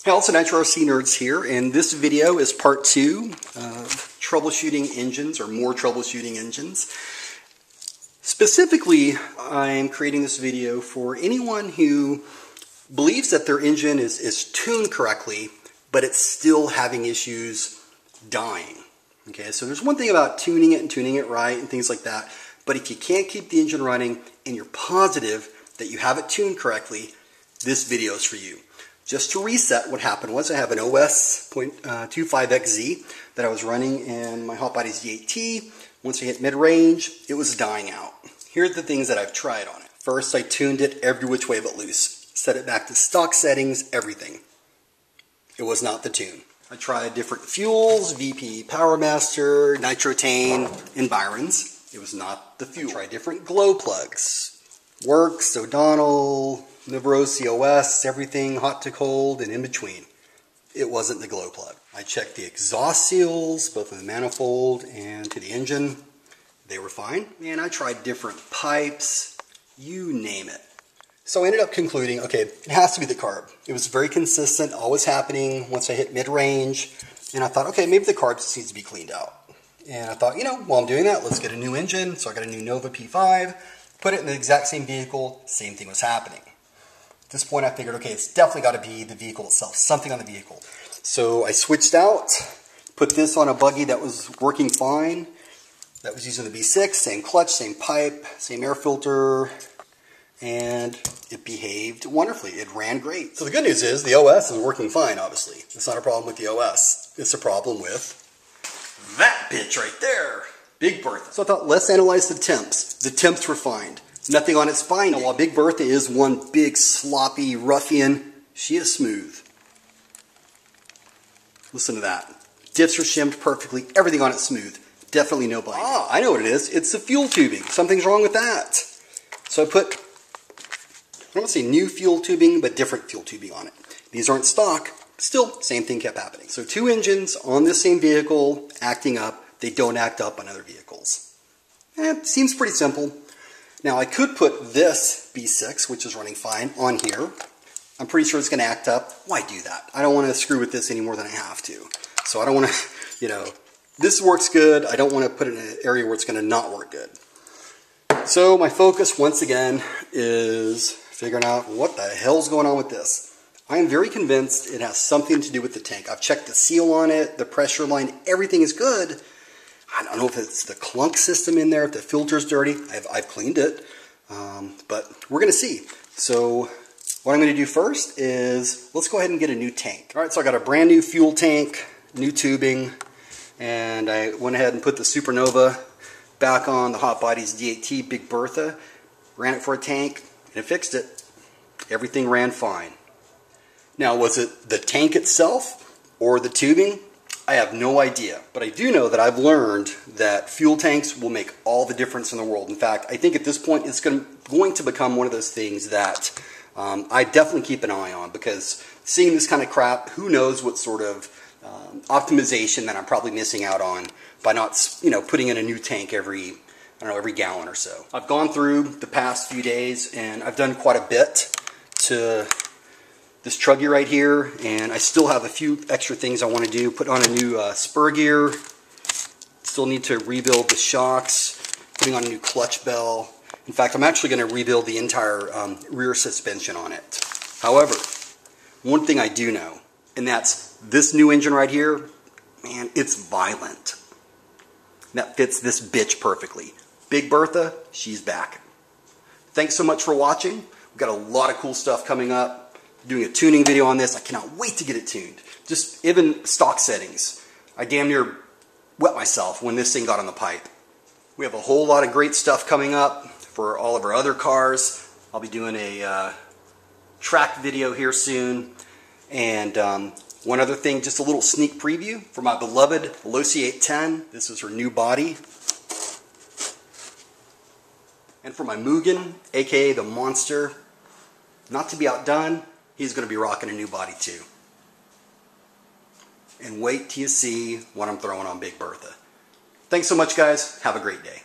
Hey, also Nitro Nerds here, and this video is part 2 of troubleshooting engines, or more troubleshooting engines. Specifically, I'm creating this video for anyone who believes that their engine is tuned correctly, but it's still having issues dying. Okay, so there's one thing about tuning it and tuning it right and things like that, but if you can't keep the engine running and you're positive that you have it tuned correctly, this video is for you. Just to reset, what happened was I have an OS 0.25XZ that I was running in my Hotbody's D8T. Once I hit mid-range, it was dying out. Here are the things that I've tried on it. First, I tuned it every which way but loose. Set it back to stock settings, everything. It was not the tune. I tried different fuels, VP PowerMaster, Nitrotane, Environs. It was not the fuel. I tried different glow plugs. Works, O'Donnell, Nitro, COS, everything hot to cold and in between. It wasn't the glow plug. I checked the exhaust seals, both of the manifold and to the engine. They were fine. And I tried different pipes, you name it. So I ended up concluding, okay, it has to be the carb. It was very consistent, always happening once I hit mid-range. And I thought, okay, maybe the carb just needs to be cleaned out. And I thought, while I'm doing that, let's get a new engine. So I got a new Nova P5, put it in the exact same vehicle, same thing was happening. At this point I figured, okay, it's definitely got to be the vehicle itself, something on the vehicle. So I switched out, put this on a buggy that was working fine, that was using the V6, same clutch, same pipe, same air filter, and it behaved wonderfully. It ran great. So the good news is the OS is working fine, obviously. It's not a problem with the OS. It's a problem with that bitch right there. Big Bertha. So I thought, let's analyze the temps. The temps were fine. Nothing on its spine. Now, while Big Bertha is one big sloppy ruffian, she is smooth. Listen to that. Diffs are shimmed perfectly. Everything on it smooth. Definitely no binding. Ah, I know what it is. It's the fuel tubing. Something's wrong with that. So I put, I don't want to say new fuel tubing, but different fuel tubing on it. These aren't stock. Still, same thing kept happening. So 2 engines on the same vehicle acting up. They don't act up on other vehicles. Seems pretty simple. Now I could put this B6, which is running fine, on here. I'm pretty sure it's going to act up. Why do that? I don't want to screw with this any more than I have to. So I don't want to, this works good. I don't want to put it in an area where it's going to not work good. So my focus, once again, is figuring out what the hell's going on with this. I am very convinced it has something to do with the tank. I've checked the seal on it, the pressure line, everything is good. I don't know if it's the clunk system in there, if the filter's dirty. I've cleaned it, but we're going to see. So what I'm going to do first is, let's go ahead and get a new tank. All right, so I got a brand new fuel tank, new tubing, and I went ahead and put the Supernova back on the Hotbody's D8T Big Bertha, ran it for a tank, and it fixed it. Everything ran fine. Now, was it the tank itself or the tubing? I have no idea, but I do know that I've learned that fuel tanks will make all the difference in the world. In fact, I think at this point it's going to become one of those things that I definitely keep an eye on, because seeing this kind of crap, who knows what sort of optimization that I'm probably missing out on by not, putting in a new tank every gallon or so. I've gone through the past few days and I've done quite a bit to this truggy right here, and I still have a few extra things I want to do. Put on a new spur gear. Still need to rebuild the shocks. Putting on a new clutch bell. In fact, I'm actually going to rebuild the entire rear suspension on it. However, one thing I do know, and that's this new engine right here, man, it's violent. That fits this bitch perfectly. Big Bertha, she's back. Thanks so much for watching. We've got a lot of cool stuff coming up. Doing a tuning video on this. I cannot wait to get it tuned. Just even stock settings. I damn near wet myself when this thing got on the pipe. We have a whole lot of great stuff coming up for all of our other cars. I'll be doing a track video here soon. And one other thing, just a little sneak preview for my beloved Losi 810. This is her new body. And for my Mugen, aka the Monster, not to be outdone, he's going to be rocking a new body too. And wait till you see what I'm throwing on Big Bertha. Thanks so much, guys. Have a great day.